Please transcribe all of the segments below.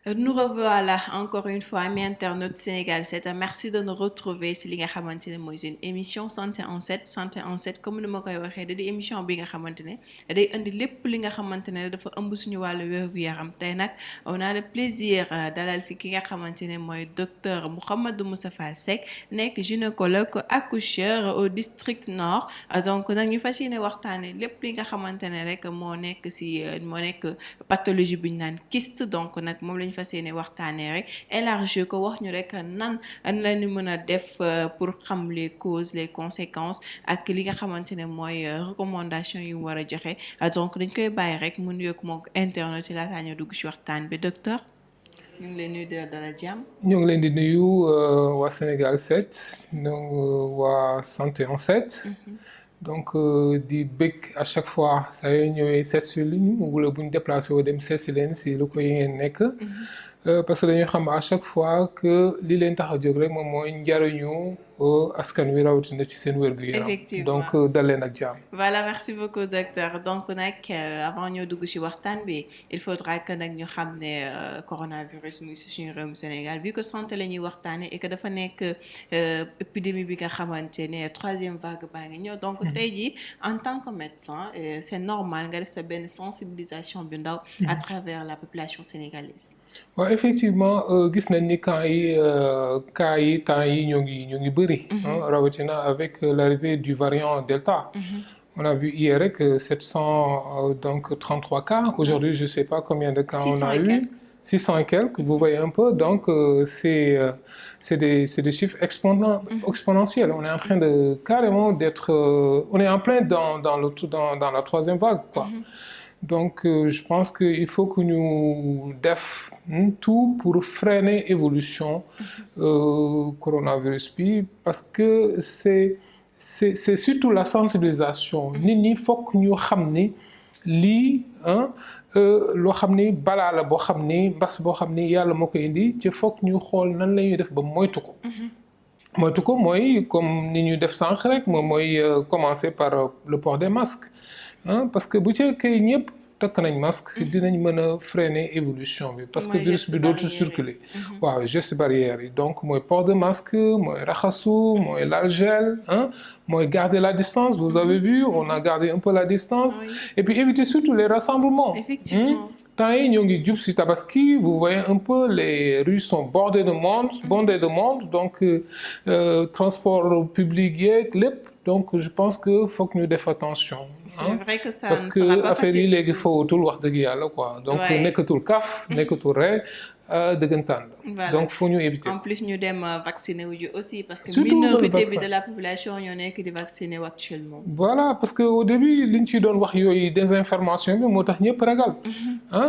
Nous revoilà encore une fois, amis internautes Sénégal 7. Merci de nous retrouver si li nga xamante ne mooy une émission santé en 7 comme ni ma koy waxee da di émission bi nga xamante ne day indi lépp li nga xamante ne dafa ëmb suñu wàllu wér-gu-yaram tey nag on a le plaisir dalal fi ki nga xamante ne mooy docteur Mouhamadou Moustapha Seck nekk gynécologue accoucheur au district nord donc nag ñu fas yéene waxtaane lépp li nga xamante ne rek moo nekk pathologie bi ñu naan kyste donc nag moom lañ fas yéene waxtaanee rek élargir ko wax ñu rek nan lañu mën a def pour xam les causes les conséquences ak li nga xamante ne mooy recommandation yu mu war a joxe donc dañ koy bàyyi rek mu nuyoog moom internet yi laataa ñu dugg ci waxtaan bi docteur ñu ngi leen nuyu di la dalal jàmm. ñu ngi leen di nuyu waa Sénégal 7 donc waa santé en 7. donc di bëgg à chaque fois saa yoo ñëwee seet si ñu wala bu ñu déplacé woo dem seet si leen si lu ko yi ngeen nekk. parce que dañuy xam à chaque fois que li leen tax a jóg rek moom mooy njariñu askan wi rawatina ci seen wér-gu-yaram. Effectivement. donc dal leen ak jàmm. Voilà, merci beaucoup docteur donc nag avant ñoo dugg ci waxtaan bi il faudra que nag ñu xam ne coronavirus mu ngi ci suñu réewum Sénégal vu que santé la ñuy waxtaane et que dafa nekk épidémie bi nga xamante ne troisième vague baa ngi ñëw donc tey jii en tant que médecin c'est normal nga def sa benn sensibilisation bi ndaw à travers la population sénégalaise. waaw effectivement gis nañ ni cas yi temps yi ñoo ngi bëri. rawatina avec l'arrivée du variant Delta. On a vu hier que 733 cas. Aujourd'hui, je ne sais pas combien de cas on a eu. 600 et quelques, vous voyez un peu. Donc, c'est des chiffres exponentiels. On est en train de carrément d'être... on est en plein dans la troisième vague, quoi. Donc, je pense qu'il faut que nous fassions tout pour freiner l'évolution coronavirus. Parce que c'est surtout la sensibilisation. Il faut que nous sachions lii loo xam ni balaa la boo xam ni mbas boo xam ni yàlla moo ko indi ci foog ñu xool nan la ñuy def ba moytu ko mooy comme ni ñu def sànq rek moom mooy commencer par le port des masques parce que bu ci kay ñëpp takk nañ masque dinañ mën a freiner évolution bi parce que virus bi dootul circuler waaw gestes barrières yi donc mooy port de masque mooy raxasu mooy lal gel mooy garder la distance vous avez vu on a gardé un peu la distance et puis éviter surtout les rassemblements. Effectivement. Temps yi ñoo ngi jub si Tabaski vous voyez un peu les rues sont bondées de monde donc transport public yeeg lépp donc je pense que faut que ñu def attention. C'est vrai que ça parce ne sera que pas affaire yi facile. léegi fawatul wax dëgg yàlla quoi. donc nekkatul kaf nekkatul ree dëggantaan la. Voilà. donc faut ñu éviter. En plus ñu dem vacciner wu ji aussi parce que Surtout minorité le bi vaccin. de la population ñoo nekk di vacciner wu actuellement. Voilà parce que au début liñ ci doon wax yooyu désinformation bi moo tax ñëpp ragal.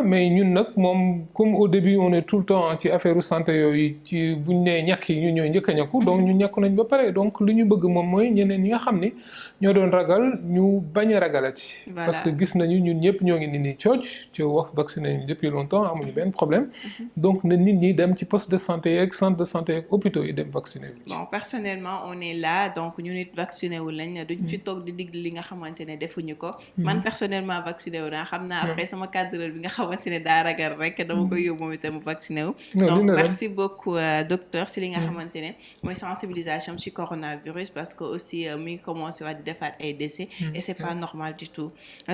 mais ñun nag moom comme au début on est tout le temps ci affaire santé yooyu ci buñ nee ñàkk yi ñun ñooy njëkk a ñàkku donc ñun ñàkku nañ ba pare donc li ñu bëgg moom mooy ñeneen ñi nga xam ni ñoo doon ragal ñu bañ a ragalati. Voilà. parce que gis nañu ñun ñëpp ñoo ngi ni cooc ci wax vacciné nañu depuis longtemps amuñu benn problème. donc na nit ñi dem ci poste de santé yeeg centre de santé yeeg hôpitaux yi dem vacciné wu. Bon personnellement on est là donc ñu nit vacciné wu lañ duñ fi toog di digg li nga xamante ne defuñu ko. man personnellement vacciné wu naa xam naa après sama cadreur bi nga xamante ne daa ragal rek dama koy yóbbu moom itam vacciné wu. donc merci beaucoup docteur si li nga xamante ne mooy sensibilisation ci coronavirus parce que aussi mi ngi commencé waat di defaat ay décès. et c'est pas normal du tout.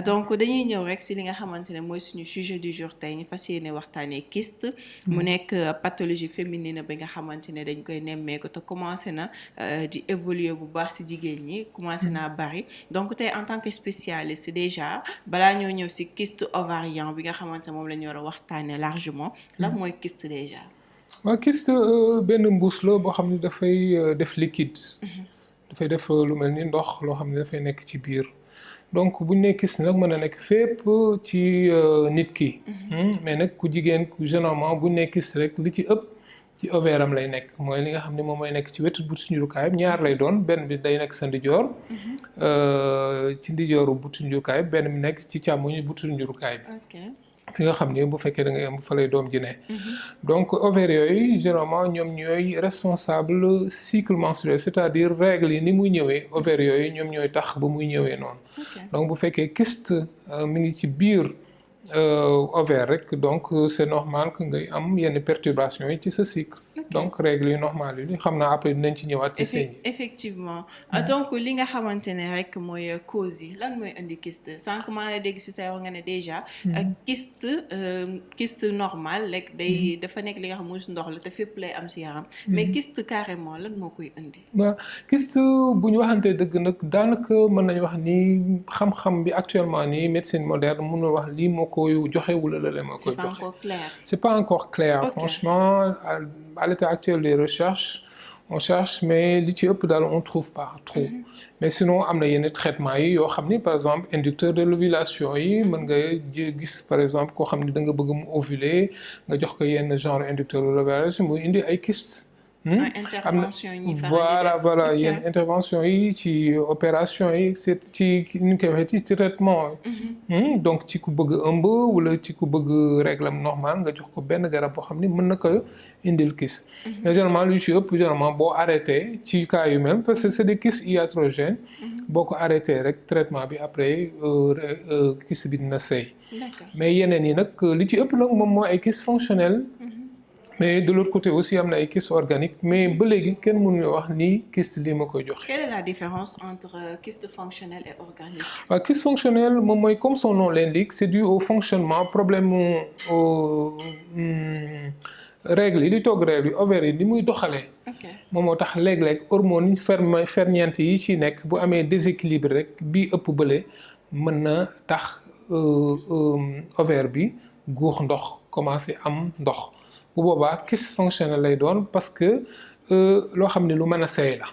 donc dañuy ñëw rek si li nga xamante ne mooy suñu sujet du jour tey ñu fas yéene waxtaanee kyste. mu nekk pathologie féminine bi nga xamante ne dañ koy nemmeeku te commencé na di évoluer bu baax ci jigéen ñi commencé naa bari donc tey en tant que spécialiste déjà balaa ñoo ñëw ci kyste ovarien bi nga xamante ne moom la ñu war a waxtaanee largement lan mooy kyste déjà. waaw kyste benn mbuus la boo xam ne dafay def liquide. dafay def lu mel ni ndox loo xam ne dafay nekk ci biir donc buñ ne kyste nag mën a nekk fépp ci nit ki. mais nag ku jigéen ku généralement buñ ne kyste rek li ci ëpp ci ovaire am lay nekk mooy li nga xam ne moom mooy nekk ci wetu butu njurukaay ñaar lay doon benn bi day nekk sa ndijoor. ci ndijooru butu njurukaay benn bi nekk ci càmmoñu butu njurukaay bi. ok fi nga xam ne bu fekkee da ngay am fa lay doom ji ne. donc ovaires yooyu généralement ñoom ñooy responsable cycle menstruel c'est-à-dire règles yi ni muy ñëwee ovaires yooyu ñoom ñooy tax ba muy ñëwee noonu. donc bu fekkee kyste mi ngi ci biir ovaire rek donc c'est normal que ngay am yenn perturbations yi ci sa cycle. donc règles yu normales yi xam naa après dinañ ci ñëwaat ci seen yi. effectivement donc li nga xamante ne rek mooy cause yi lan mooy indi kyste sànq maa la dégg si sa wax nga ne déjà kyste normal rek day dafa nekk li nga xam mooy su ndox la te fépp lay am si yaram mais kyste carrément lan moo koy indi. waaw kyste bu ñu waxantee dëgg nag daanaka mën nañu wax ni xam-xam bi actuellement nii médecine moderne mënul wax lii moo koy joxe wala la moo koy joxe. C'est pas encore clair. Franchement, à l'état actuel des recherches, on cherche, mais li ci ëpp daal on trouve pas trop. Mais sinon am na yenn traitements yi yoo xam ni par exemple inducteur de l'ovulation yi mën nga gis par exemple koo xam ni da nga bëgg mu ovuler nga jox ko yenn genre inducteur de l'ovulation mu indi ay kyste. intervention yi voilà yenn intervention yi ci opération yi c'est ci ni ñu koy waxee ci traitement. donc ci ku bëgg ëmb wala ci ku bëgg règle normal nga jox ko benn garab boo xam ni mën na ko indil kyste. mais généralement lu ci ëpp généralement boo arrêté ci cas yu mel parce que c'est des kystes iatrogènes. boo ko arrêté rek traitement bi après kyste bi dina sëy. mais yeneen yi nag li ci ëpp nag moom mooy ay kyste fonctionnel. mais de l'autre côté aussi am na ay kyste organique mais ba léegi kenn mënuñu wax ni kyste lii ma koy joxe. Quelle est la différence entre kyste fonctionnel et organique? waaw kyste fonctionnel moom mooy comme son nom l'indique c'est dû au fonctionnement problème mu règles yi di toog règles yi ovaires yi ni muy doxalee. moom moo tax léeg-léeg hormones yi ferñeent yi ci nekk bu amee déséquilibre rek bii ëpp bële mën na tax ovaire bi guux ndox commencé am ndox. bu boobaa kyste fonctionnel lay doon parce que loo xam ne lu mën a seey la.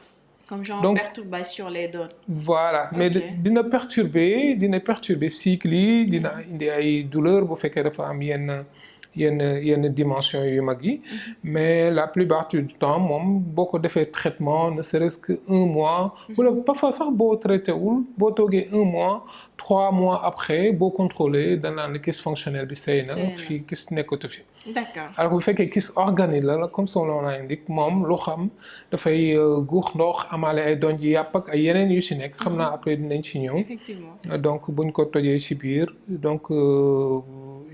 comme genre perturbation lay doon. voilà mais dina perturber cycle yi dina indi ay douleur bu fekkee dafa am yenn dimension yu mag yi. mais la plupart du temps moom boo ko defee traitement ne serait-ce que 1 mois. wala parfois sax boo traité wul boo toogee 1 mois 3 mois après boo contrôlé danaa ne kyste fonctionnel bi seey na fii kyste nekkatu fi. D'accord. alors bu fekkee kyste organique la comme son nom l'indique moom loo xam dafay guux ndox amaale ay donj yàpp ak ay yeneen yu ci nekk xam naa après dinañ ci ñëw. Effectivement. donc buñ ko tojee ci biir donc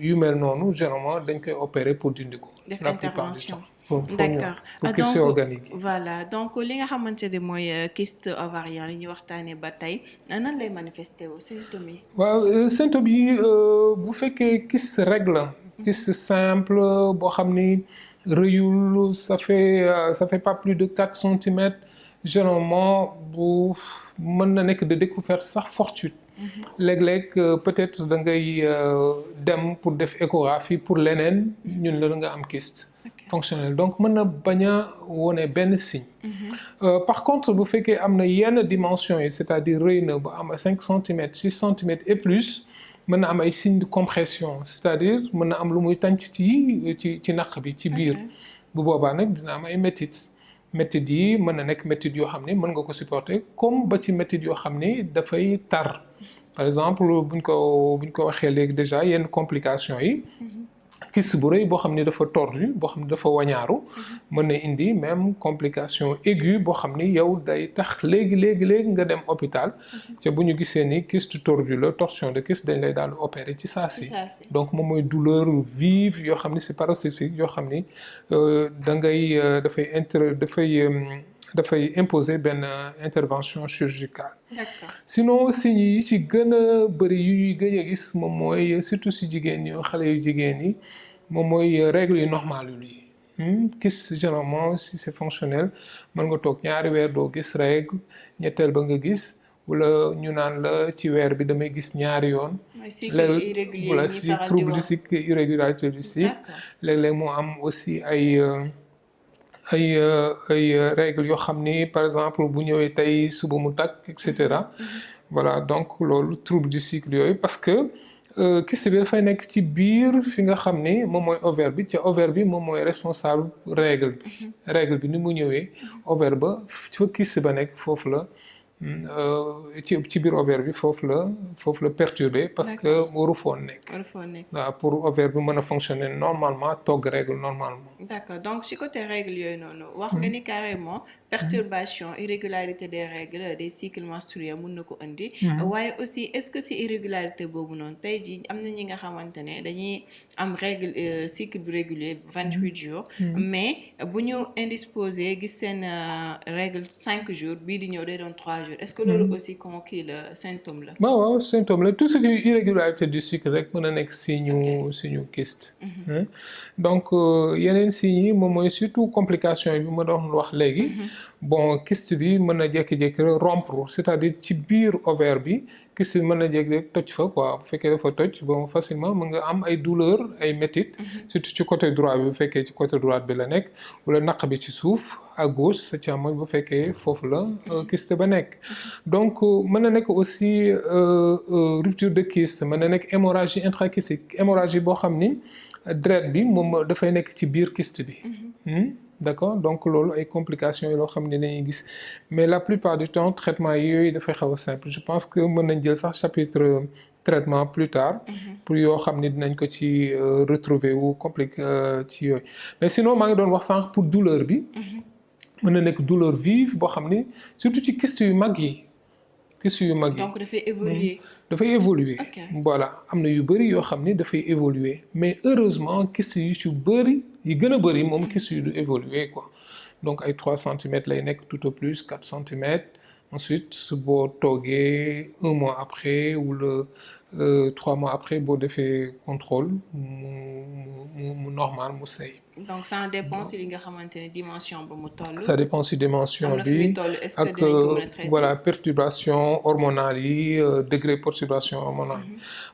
yu mel noonu généralement dañ koy opérer pour dindi ko. def la plupart du intervention. temps. D'accord. pour kyste organique yi. voilà donc li nga xamante ne mooy kyste ovarien li ñuy waxtaanee ba tey nan lay manifester aux symptômes yi. waaw symptômes yi bu fekkee kyste règle la. kyste simple boo xam ni rëyul ça fait pas plus de 4 centimètres généralement bu mën na nekk de découverte sax fortuite. léeg-léeg peut-être da ngay dem pour def échographie pour leneen ñun la nga am kyste fonctionnel donc mën na bañ a wone benn signe. par contre bu fekkee am na yenn dimension yi c'est-à-dire rëy na ba am 5 centimètres 6 centimètres et plus. mën na am ay signes de compression c'est-à-dire mën na am lu muy tànc ci naq bi ci biir bu boobaa nag dina am ay métit yi mën na nekk métit yoo xam ne mën nga ko supporter comme ba ci métit yoo xam ne dafay tar par exemple buñ ko waxee léegi déjà yenn complications yi kyste bu rëy boo xam ne dafa tordu boo xam ne dafa wañaaru mën na indi même complication aiguë boo xam ni yow day tax léegi nga dem hôpital te bu ñu gisee ni kyste tordu la torsion de kyste dañ lay daal di opérer ci saa si donc moom mooy douleur vive yoo xam ni c'est paroxystique yoo xam ni da ngay dafay imposer benn intervention chirurgicale. D'accord. Sinon signes yi ci gën a bëri yu ñuy gën a gis moom mooy surtout si jigéen ñi xale yu jigéen ñi moom mooy règles yu normales yi. kyste généralement si c'est fonctionnel mën nga toog 2 weer doo gis règle ñetteel ba nga gis wala ñu naan la ci weer bi damay gis 2 yoon. cycle wala si trouble du cycle irrégularité du cycle. léeg-léeg moo am aussi ay règles yoo xam ni par exemple bu ñëwee tey suba mu tàkk et cetera. voilà donc loolu trouble du cycle yooyu parce que kyste bi dafay nekk ci biir fi nga xam ni moom mooy ovaire bi ca ovaire bi moom mooy responsable règle bi ni mu ñëwee ovaire ba fa kyste ba nekk foofu la ci biir ovaire bi foofu la perturbé parce que waru foon nekk. waaw pour ovaire bi mën a fonctionner normalement togg règle normalement. d'accord donc ci côté règles yooyu noonu wax nga ni carrément perturbation irrégularité des règles des cycles menstruels mun na ko indi waaye aussi est-ce que ci irrégularité boobu noonu tey jii am na ñi nga xamante ne dañuy am règle cycle bu régulier 28 jours mais bu ñu indisposé gis seen règle 5 jours bii di ñëw day doon 3 jours est-ce que loolu aussi comme kii la symptôme la waaw symptôme la tout ce qui est irrégularité du cycle rek mën a nekk signe kyste donc yeneen signes yi moom mooy surtout complication yi bi ma doon wax léegi bon kyste bi mën na jékki-jékki rompre c'est-à-dire ci biir ovaire bi kyste bi mën na jékki-jékki toj fa quoi bu fekkee dafa toj bon facilement mën nga am ay douleur ay métit surtout ci côté droit bi bu fekkee ci côté droite bi la nekk wala naq bi ci suuf à gauche sa càmmoñ bu fekkee foofu la kyste ba nekk donc mën na nekk aussi rupture de kyste mën na nekk hémorragie intrakystique hémorragie boo xam ni deret bi moom dafay nekk ci biir kyste bi d'accord donc loolu ay complications yi loo xam ne dañuy gis mais la plupart du temps traitement yooyu dafay xaw a simple je pense que mën nañ jël sax chapitre traitement plus tard pour yoo xam ne dinañ ko ci retrouver wu ci yooyu mais sinon maa ngi doon wax sànq pour douleur bi mën na nekk douleur vive boo xam ni surtout ci kyste yu mag yi donc dafay évoluer dafay évoluer voilà am na yu bëri yoo xam ni dafay évoluer mais heureusement kyste yu ci bëri yi gën a bëri moom kyste yu du évoluer quoi donc ay 3 centimètres lay nekk tout au plus 4 centimètres ensuite su boo toogee 1 mois après wala 3 mois après boo defee contrôle mu normal mu sey donc ça dépend si li nga xamante ne dimension ba mu toll. ça dépend si dimension bi ak voilà perturbation hormonale yi degré perturbation hormonale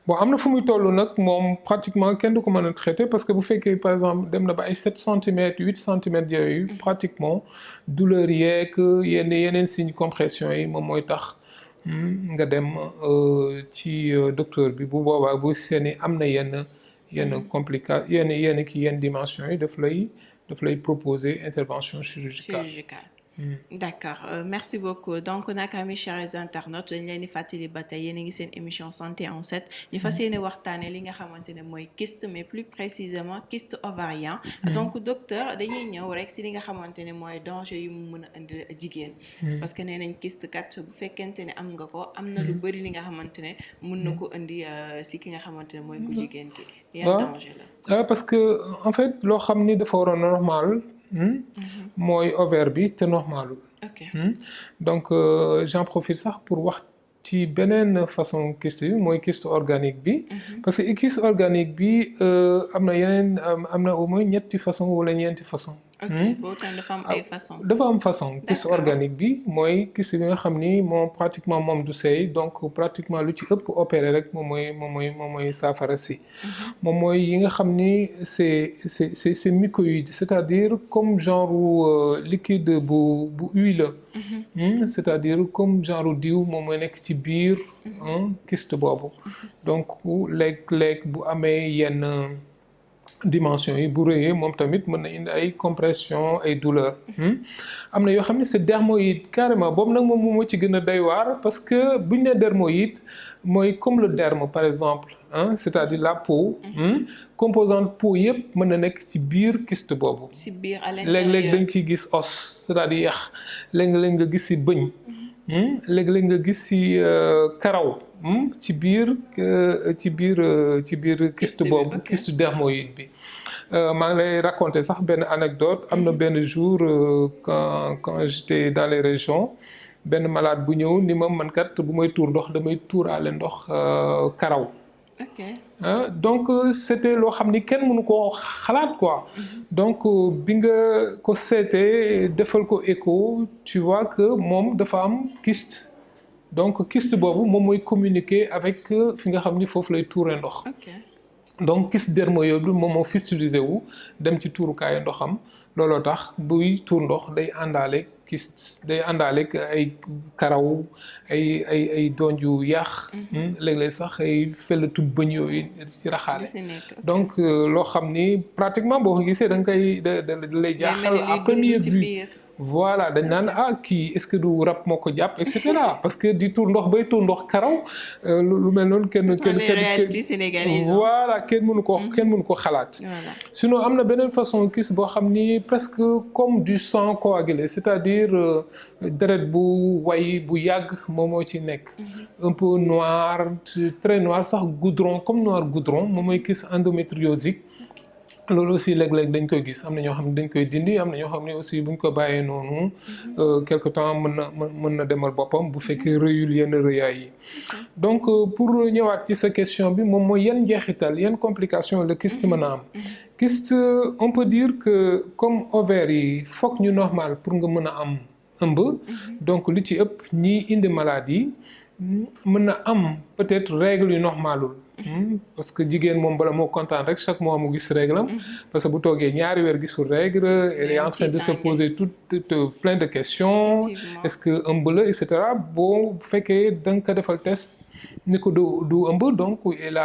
bon am na fu muy toll nag moom pratiquement kenn du ko mën a traiter parce que bu fekkee par exemple dem na ba ay 7 centimètres 8 centimètres yooyu pratiquement douleur yeeg yeneen signe compression yi moom mooy tax nga dem ci docteur bi bu boobaa bu seeni am na yenn yenn dimension yi daf lay proposer intervention chirurgicale. D'accord merci beaucoup donc nag mes chers internautes dañ leen di fàttali ba tey yéen a ngi seen émission santé en 7 ñu fas yéene waxtaanee li nga xamante ne mooy kyste mais plus précisément kyste ovarien donc docteur dañuy ñëw rek si li nga xamante ne mooy danger yu mu mën a indi jigéen parce que nee nañ kyste kat bu fekkente ne am nga ko am na lu bëri li nga xamante ne mën na ko indi si ki nga xamante ne mooy ku jigéen ki yan danger la parce que en fait loo xam ni dafa war a normal mooy ovaire bi te normalul donc j'en profite sax pour wax ci beneen façon kyste bi mooy kyste organique bi parce que kyste organique bi am na au moins ñetti façon wala ñeenti façon boobu tamit dafa am ay façon dafa am façon kyste organique bi mooy kyste bi nga xam ni moom pratiquement moom du seey donc pratiquement lu ci ëpp opéré rek moom mooy saafara si moom mooy yi nga xam ni c'est mucoïde c'est-à-dire comme genre liquide bu huileux c'est-à-dire comme genre diw moom mooy nekk ci biir kyste boobu donc léeg-léeg bu amee yenn dimension yi bu rëyee moom tamit mën na indi ay compression ay douleur am na yoo xam ne c'est dermoïde carrément boobu nag moom moo ci gën a doy waar parce que buñ ne dermoïde mooy comme le derme par exemple c'est-à-dire la peau composante peau yëpp mën na nekk ci biir kyste boobu léeg-léeg dañ ciy gis os c'est-à-dire yax léeg-léeg nga gis ci bëñ léeg-léeg nga gis ci karaw ci biir kyste boobu kyste dermoïde bi maa ngi lay raconter sax benn anecdote am na benn jour quand j'étais dans les régions benn malade bu ñëw ni ma man kat bu may tuur ndox damay tuuraale ndox karaw donc c'était loo xam ni kenn mënu koo xalaat quoi donc bi nga ko seetee defal ko écho tu vois que moom dafa am kyste donc kyste boobu moom mooy communiquer avec fi nga xam ni foofu lay tuure ndox donc kyste dermoïde bi moom moo fistulisé wu dem ci tuurukaayu ndoxam looloo tax buy tuur ndox day àndaale kyste day àndaale ay karaw ay donju yàq léeg-léeg sax ay fellatu bëñ yooyu ci raxaale donc loo xam ni pratiquement boo ko gisee da nga koy da lay jaaxal à première vue voilà dañ naan kii est-ce que du rab moo ko jàpp et cetera parce que di tuur ndox bay tuur ndox karaw lu mel noonu kenn réalité sénégalaise voilà kenn mënu ko xalaat. Sinon am na beneen façon kyste boo xam ni presque comme du sang coagulé c'est-à-dire deret bu way bu yàgg moom moo ci nekk. un peu noir très noir sax goudron comme noir goudron moom mooy kyste endométriosique. loolu aussi léeg-léeg dañ koy gis am na ñoo xam ne dañ koy dindi am na ñoo xam ne aussi buñ ko bàyyee noonu quelque temps mën na demal boppam bu fekkee rëyul yenn rëyaay yi. donc pour ñëwaat ci sa question bi moom mooy yan njeexital yan complication le kyste mën a am. kyste on peut dire que comme ovaire yi foog ñu normal pour nga mën a am ëmb. donc li ci ëpp ñiy indi maladie mën na am peut-être règle yu normalul. parce que jigéen moom bala moo kontaan rek chaque mois mu gis règle am parce que bu toogee ñaari weer gisul règle elle est en train de se poser tout plein de questions est-ce que ëmb la et cetera bu fekkee da nga ko defal test ni ko du ëmb donc elle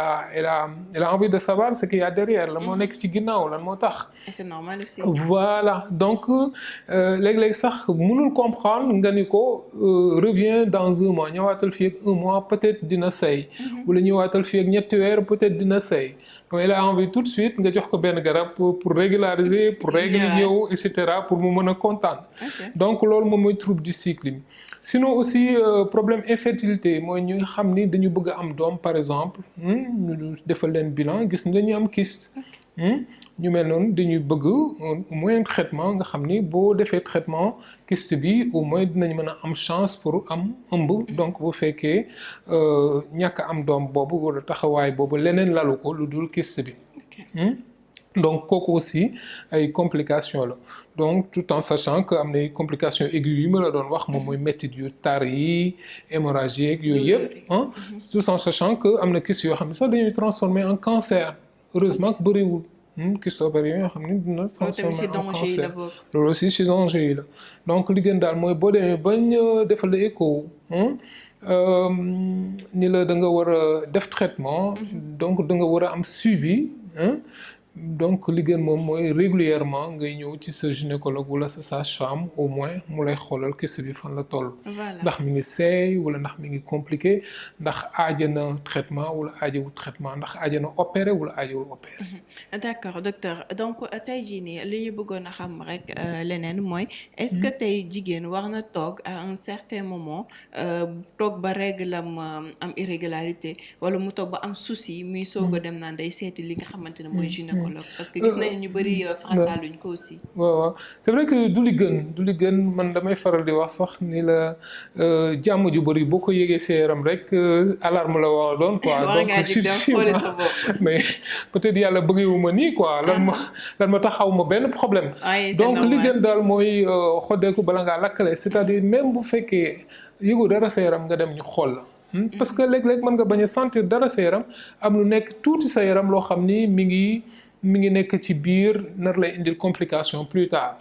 a envie de savoir ce qu'il y a derrière lan moo nekk ci ginnaaw lan moo tax. et c'est normal aussi. voilà donc léeg-léeg sax mënul comprendre nga ni ko reviens dans un mois ñëwaatal fii ak un mois peut-être dina sëy. wala ñëwaatal fii ak ñetti weer peut-être dina sëy. donc elle a envie tout de suite nga jox ko benn garab pour régulariser pour règle ñëw et cetera pour mu mën a kontaan. donc loolu moom mooy trouble du cycle. sinon aussi problème infertilité mooy ñu nga xam ni dañu bëgg a am doom par exemple ñu defal leen bilan gis ni dañuy am kyste. ñu mel noonu dañuy bëgg au moins traitement nga xam ni boo defee traitement kyste bi au moins dinañ mën a am chance pour am ëmb donc bu fekkee ñàkk am doom boobu wala taxawaay boobu leneen lalu ko lu dul kyste bi. donc kooku aussi ay complications la donc tout en sachant que am na complications aiguës yi ma la doon wax moom mooy métit yu tar yi hémorragie yeeg yooyu yëpp tout en sachant que am na kyste yoo xam ne sax dañuy transformer en cancer heureusement que bëriwul kyste ovarien yoo xam ne dina transformer en cancer loolu aussi ci danger yi la donc li gën daal mooy boo demee bañ defal la écho ni la da nga war a def traitement donc da nga war a am suivi donc li gën moom mooy régulièrement ngay ñëw ci sa gynécologue wala sa sage-femme au moins mu lay xoolal kyste bi fan la toll. ndax mi ngi seey wala ndax mi ngi compliqué ndax aaja na traitement wala aajawul traitement ndax aaja na opéré wala aajawul opéré. d'accord docteur donc tey jii nii li ñu bëggoon a xam rek leneen mooy est-ce que tey jigéen war na toog à un certain moment toog ba règle am irrégularité wala mu toog ba am souci muy soog a dem naan day seeti li nga xamante ne mooy gynécologue. parce que gis nañu ñu bëri farataaluñ ko aussi. waaw c'est vrai que du li gën man damay faral di wax sax ni la jàmm ju bëri boo ko yëgee sa yaram rek alarme la war a doon quoi. donc mais peut-être yàlla bëggewu ma nii quoi lan ma taxaw ma benn problème. donc li gën daal mooy xoddeeku bala ngaa lakkale c'est-à-dire même bu fekkee yëgu dara sa yaram nga dem ñu xool la. parce que léeg-léeg mën nga bañ a sentir dara sa yaram am lu nekk tuuti sa yaram loo xam ni mi ngi nekk ci biir nar lay indil complication plus tard.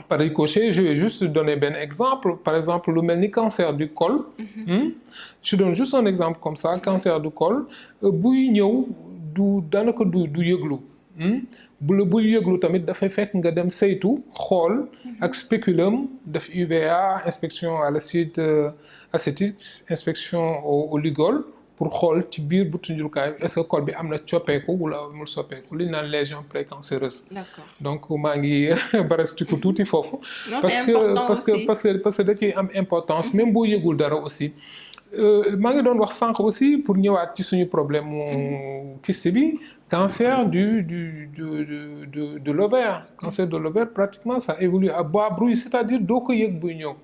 par ricochet je vais juste donner benn exemple par exemple lu mel ni cancer du col. je donne juste un exemple comme ça cancer du col buy ñëw daanaka du yëglu. buy yëglu tamit dafay fekk nga dem saytu xool ak spéculum def UVA inspection à l'acide acétique inspection au Lugol pour xool ci biir butu njurukaay est-ce que col bi am na coppeeku wala amul soppeeku li ñu naan lésion précancéreuse. D'accord. Donc maa ngi barastiku tuuti foofu. parce que da ciy am importance même boo yëgul dara aussi. maa ngi doon wax sànq aussi pour ñëwaat ci suñu problème mu kyste bi cancer de l'ovaire cancer de l'ovaire pratiquement ça évolue à bas bruit c'est-à-dire doo ko yëg buy ñëw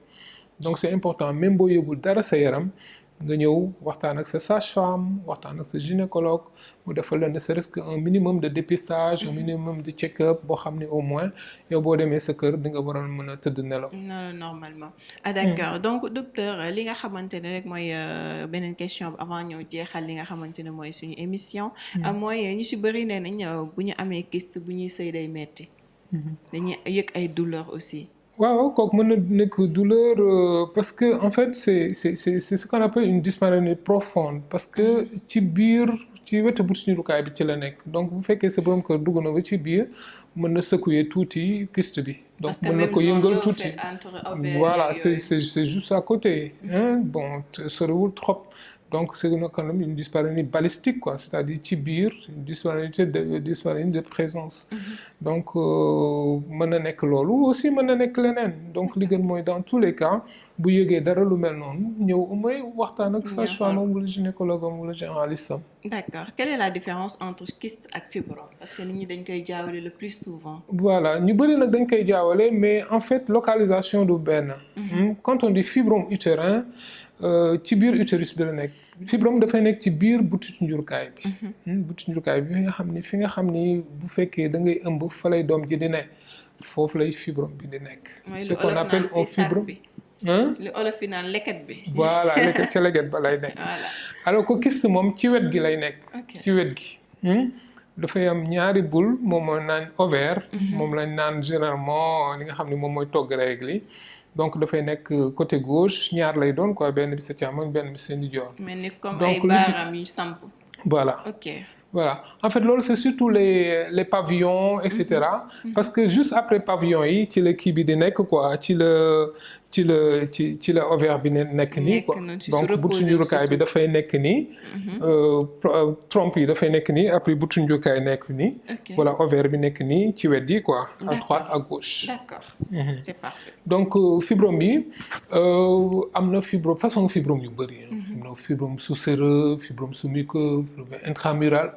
donc c'est important même boo yëgul dara sa yaram nga ñëw waxtaan ak sa sage-femme waxtaan ak sa gynécologue mu defal la ne serait-ce que un minimum de dépistage un minimum de check-up boo xam ne au moins yow boo demee sa kër di nga war a mën a tëdd nelaw. normalement. D'accord donc docteur li nga xamante ne rek mooy beneen question avant ñëw jeexal li nga xamante ne mooy suñu émission. mooy ñu ci bëri nee nañ bu ñu amee kyste bu ñuy sëy day metti. dañuy yëg ay douleurs aussi. waaw kooku mën na nekk douleur parce que en fait c'est ce qu'on appelle une dyspareunie profonde parce que ci biir ci wetu butu njurukaay bi ci la nekk donc bu fekkee sa borom kër dugg na ba ci biir mën na secouer tuuti kyste bi. donc mën na ko yëngal tuuti voilà c'est juste à côté. Bon soriwul trop. Donc c'est quand même une dyspareunie balistique quoi, c'est-à-dire ci biir une dyspareunie de présence. Donc mën na nekk loolu aussi mën na nekk leneen donc li gën mooy dans tous les cas bu yëgee dara lu mel noonu ñëw au moins waxtaan ak sage-femme wala gynécologue wala généraliste am. D'accord. Quelle est la différence entre kyste ak fibrome parce que nit ñi dañ koy jaawale le plus souvent. Voilà ñu bëri nag dañ koy jaawale mais en fait localisation du benn. Quand on dit fibrome utérin ci biir utérus bi la nekk fibrome dafay nekk ci biir butitu njurukaay bi. Butitu njurukaay bi fi nga xam ni bu fekkee da ngay ëmb fa lay doom ji di ne foofu lay fibrome bi di nekk. ce qu'on appelle un fibrome. li olof yi naan leket bi. Voilà leket ca leket ba lay nekk. Voilà alors que kyste moom ci wet gi lay nekk. ci wet gi. dafay am ñaari boule moom mooy naan ovaire. moom lañ naan généralement li nga xam ne moom mooy togg règle yi. Donc dafay nekk côté gauche ñaar lay doon quoi benn bi sa càmmoñ benn bi sa ndijoor. mel ni comme ay baaraam yu samp. Voilà. Ok. Voilà en fait loolu c'est surtout les pavillons et cetera. Parce que juste après pavillon yi ci la kii bi di nekk quoi ci la ovaire bi nekk nii quoi. donc butu njurukaay bi dafay nekk nii. trompe yi dafay nekk nii après butu njurukaay nekk nii. voilà ovaire bi nekk nii ci wet yi quoi. à droite à gauche. D'accord. C'est parfait. donc fibrome bi am na façon fibrome yu bëri. fibrome sous-séreux fibrome sous-muqueux fibrome intramural.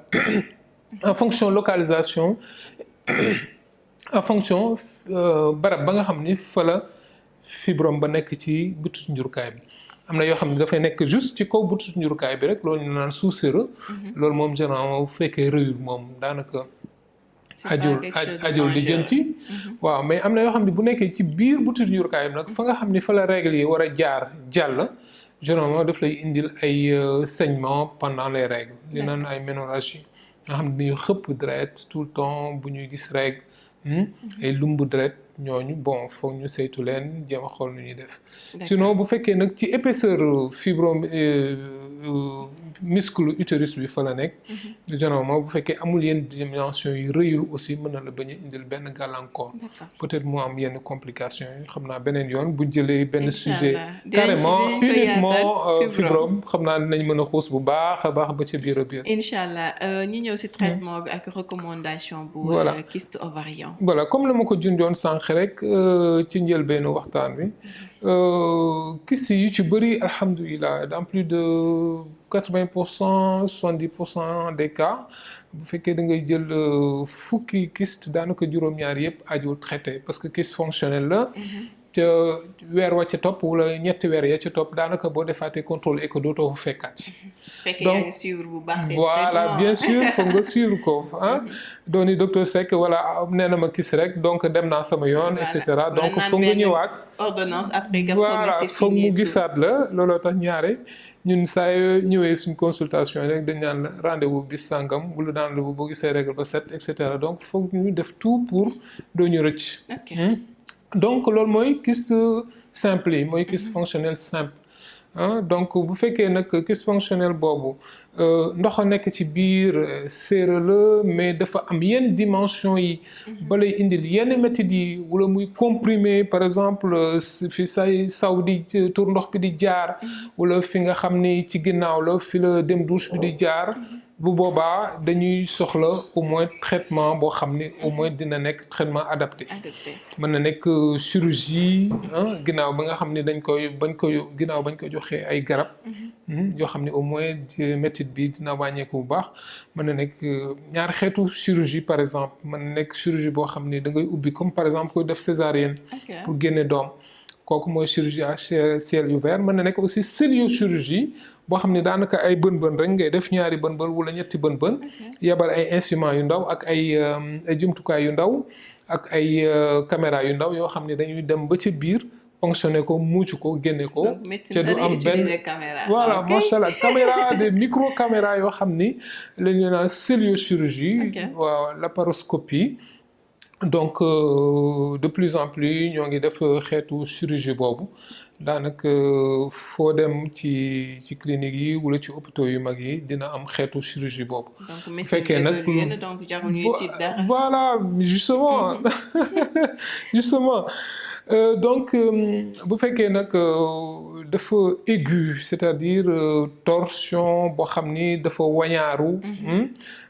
en fonction localisation en fonction barab ba nga xam ni fa la fibrome ba nekk ci butitu njurukaay bi am na yoo xam ne dafay nekk juste ci kaw butitu njurukaay bi rek loolu ñu naan sous-séreux. loolu moom généralement bu fekkee rëyul moom daanaka ajul lijjanti. waaw mais am na yoo xam ne bu nekkee ci biir butitu njurukaay bi nag fa nga xam ni fa la règle yi war a jaar jàll généralement daf lay indil ay saignements pendant les règles li naan ay ménorragie nga xam ne dañuy xëpp deret tout le temps bu ñuy gis règle ay lumbu deret ñooñu bon foog ñu saytu leen jéem a xool nu ñuy def. sinon bu fekkee nag ci épaisseur fibrome muscle utérus bi fa la nekk. généralement bu fekkee amul yenn dimension yu rëyul aussi mën na la bañ a indil benn gàllankoor. peut-être mu am yenn complications yi xam naa beneen yoon bu jëlee benn sujet. carrément uniquement fibrome xam naa dinañ mën a xuus bu baax a baax ba ca biir a biir. incha allah ñi ñëw si traitement bi ak recommandation bu. kyste ovarien. voilà comme la ma ko junjoon sànq rek ci njëlbeenu waxtaan bi kyste yu ci bëri alhamdulilah dans plus de 80% 70% des cas bu fekkee da ngay jël fukki kyste daanaka juróom-ñaar yëpp ajul traité parce que kyste fonctionnel la. te weer wa ca topp wala ñetti weer ya ca topp daanaka boo defaatee contrôle écho dootoo fa fekkaat. fekk yaa ngi suivre bu baax seen voilà bien sûr foog nga suivre ko ah. dooni docteur Seck wala nee na ma kyste rek donc dem naa sama yoon et cetera donc foog nga ñëwaat. ordonnance après nga foog nga c'est fini foog mu gisaat la looloo tax ñaare ñun saa yoo ñëwee suñ consultation rek dañ naan la rendez-vous bis sàngam wala rendez-vous boo gisee règle ba set et cetera donc foog ñu def tout pour doo ñu rëcc. donc loolu mooy kyste simple yi mooy kyste fonctionnel simple donc bu fekkee nag kyste fonctionnel boobu ndox a nekk ci biir séera la mais dafa am yenn dimension yi ba lay indil yenn méthode yi wala muy comprimé par exemple fi say saw di tur ndox bi di jaar wala fi nga xam ni ci ginnaaw la fi la dem douche bi di jaar bu boobaa dañuy soxla au moins traitement boo xam ne au moins dina nekk traitement adapté. mën na nekk chirurgie ginnaaw ba nga xam ne bañ ko joxee ay garab. yoo xam ne au moins méthode bi dina wàññeeku bu baax mën na nekk ñaari xeetu chirurgie par exemple mën na nekk chirurgie boo xam ne da ngay ubbi comme par exemple koy def césarienne. pour génne doom kooku mooy chirurgie à ciel ouvert mën na nekk aussi celluliochirurgie. boo xam ne daanaka ay bën-bën rek ngay def ñaari bën-bën wala ñetti bën-bën yebal ay instruments yu ndaw ak ay jumtukaay yu ndaw ak ay caméra yu ndaw yoo xam ne dañuy dem ba ci biir fonctionner ko muucu ko génne ko. te du am benn voilà macha allah caméra des micro caméra yoo xam ni la ñu naan celluliochirurgie. waaw laparoscopie. donc de plus en plus ñoo ngi def xeetu chirurgie boobu. daanaka foo dem ci clinique yi wala ci hôpitaux yu mag yi dina am xeetu chirurgie boobu. donc médecine évolué na donc jarul ñuy tiit dara. voilà justement justement donc bu fekkee nag dafa aigu c'est-à-dire torsion boo xam ni dafa wañaaru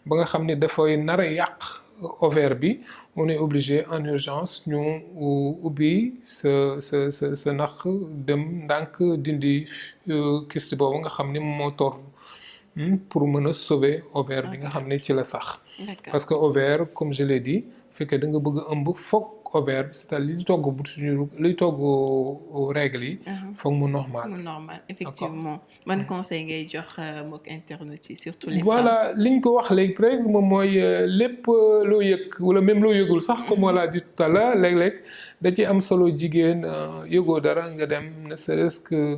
ba nga xam ni dafay nar a yàq ovaire bi on est obligé en urgence ñu ubbi sa naq dem ndànk dindi kyste boobu nga xam ni moo tor pour mën a sauver ovaire bi nga xam ne ci la sax. parce que ovaire comme je l'ai dit fekkee da nga bëgg a ëmb foog ovaire c'est-à-dire li togg li togg règle yi. foog mu normal. mu normal effectivement. ban conseil ngay jox mbokk internet yi surtout les voilà femmes. liñ ko wax léegi rek moom mooy lépp loo yëg wala même loo yëgul sax comme on l'a dit tout à l'heure léeg-léeg da ci am solo jigéen yëgoo dara nga dem ne serait-ce que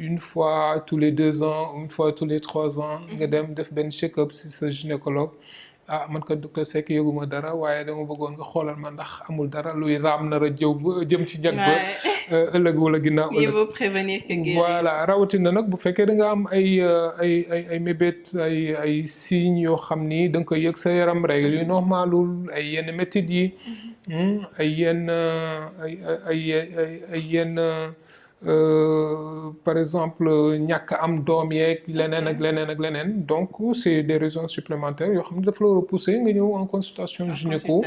une fois tous les 2 ans une fois tous les 3 ans nga dem def benn check-up si sa gynécologue. man ko docteur Seck yëguma dara waaye dama bëggoon nga xoolal ma ndax amul dara luy raam nar a jëm ci jag ba ëllëg wala ginnaaw ëllëg. mieux vaut prévenir que guérir. voilà rawatina nag bu fekkee da nga am ay mébét ay signes yoo xam ni da nga koy yëg sa yaram règle yu normalul ay yenn métit yi ay yenn par exemple ñàkk am doom yeeg leneen ak leneen donc c'est des raisons supplémentaires yoo xam ne dafa la war a pousser nga ñëw en consultation gynéco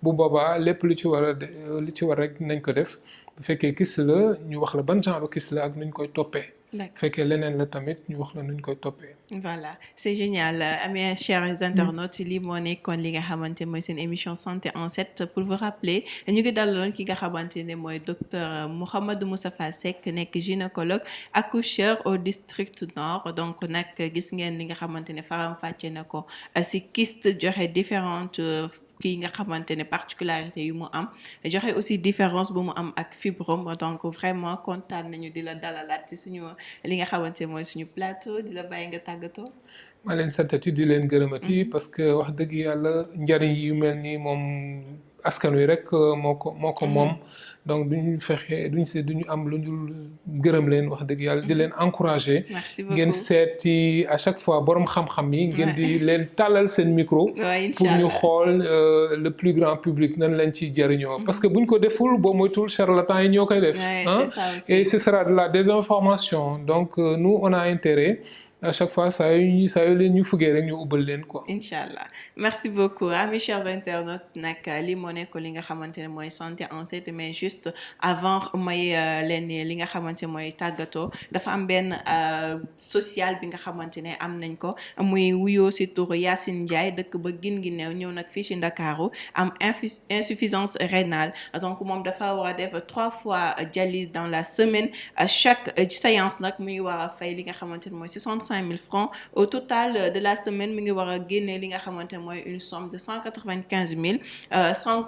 bu boobaa lépp li ci war rek nañ ko def bu fekkee kyste la ñu wax la ban genre kyste la ak nuñ koy toppee. D'accord. fekkee leneen la tamit ñu wax la nuñ koy toppee. voilà c'est génial mes chers internautes lii moo nekkoon li nga xamante mooy seen émission santé en 7 pour vous rappeler ñu ngi dalaloon ki nga xamante ne mooy docteur Mouhamadou Moustapha Seck nekk gynécologue accoucheur au district nord donc nag gis ngeen li nga xamante ne faram-fàcce na ko si kyste joxe différentes kii nga xamante ne particularité yu mu am joxe aussi différence bu mu am ak fibrome donc vraiment kontaan nañu di la dalalaat ci suñu li nga xamante ne mooy suñu plateau di la bàyyi nga tàggatoo. maa leen santati di leen gërëmati parce que wax dëgg yàlla njariñ yu mel nii moom askan wi rek moo ko moom donc duñu am lu ñu gërëm leen wax dëgg yàlla di leen encourager. merci beaucoup ngeen seeti à chaque fois borom xam-xam yi. ngeen di leen tàllal seen micro. pour ñu xool le plus grand public nan lañ ciy jëriñoo. parce que buñ ko deful boo moytul charlatan yi ñoo koy def. c'est ça aussi. et ce sera de la désinformation donc nous on a intérêt. à chaque fois saa yu leen ñu fuggee rek ñu ubbal leen quoi. Inch'Allah merci beaucoup mes chers internautes nag li moo nekk li nga xamante ne mooy santé en 7 mais juste avant may leen li nga xamante mooy tàggatoo dafa am benn social bi nga xamante ne am nañ ko muy wuyoo si turu Yacine Ndiaye dëkk ba Guinguinéo ñëw nag fii ci Ndakaaru am insuffisance rénale donc moom dafa war a def 3 fois dialyse dans la semaine chaque séance nag muy war a fay li nga xamante ne mooy 65 000 francs au total de la semaine mi ngi war a génne li nga xamante ne mooy une somme de 195 000 sans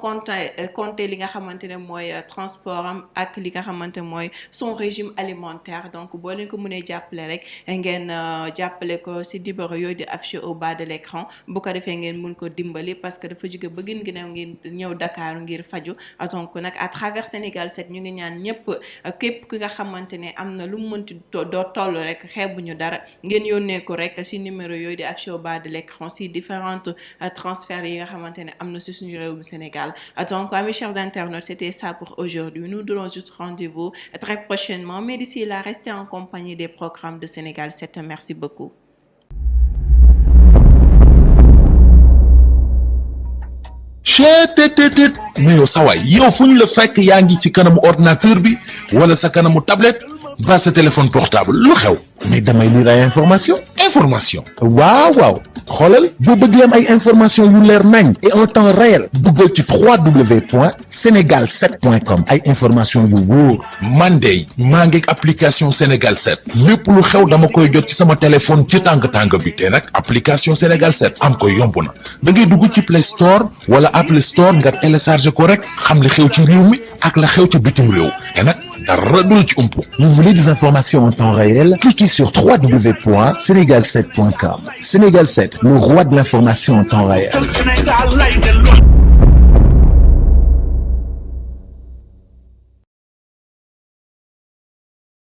compter li nga xamante ne mooy transport am ak li nga xamante ne mooy son régime alimentaire donc boo leen ko mënee jàppale rek ngeen jàppale ko ci numéro yooyu di affiché au bas de l'écran bu ko defee ngeen mun ko dimbali parce que dafa jóge ba Guinguinéo ngeen ñëw Dakar ngir faju donc nag à travers Sénégal 7 ñu ngi ñaan ñëpp képp ki nga xamante ne am na lu mu mënti doo toll rek xeebuñu dara ngeen yónnee ko rek ci numéro yooyu di affiché au bas de l'écran ci différentes transferts yi nga xamante ne am na ci suñu réew mi Sénégal donc mes chers internautes c'était ça pour aujourd'hui nous donnons juste rendez-vous très prochainement mais d'ici là restez en compagnie des programmes de Sénégal 7 merci beaucoup. cheetetetet mais yow sawaay yow fu ñu la fekk yaa ngi ci kanamu ordinateur bi wala sa kanamu tablette ba sa téléphone portable lu xew mais damay lire ay information waaw xoolal boo bëgg am ay information yu leer nañ et en temps réel duggal ci www.senegal7.com ay information yu wóor man de maa ngi application Sénégal 7 lépp lu xew dama koy jot ci sama téléphone ci tàng bi te nag application Sénégal 7 am ko yomb na da ngay dugg ci Play Store wala Apple Store nga télécharger ko rek xam li xew ci réew mi ak la xew ci bitim réew te nag dara du la ci umpu. Vous voulez des informations en temps réel? Cliquez sur www.senegal7.com. Sénégal 7, le roi de l'information en temps réel.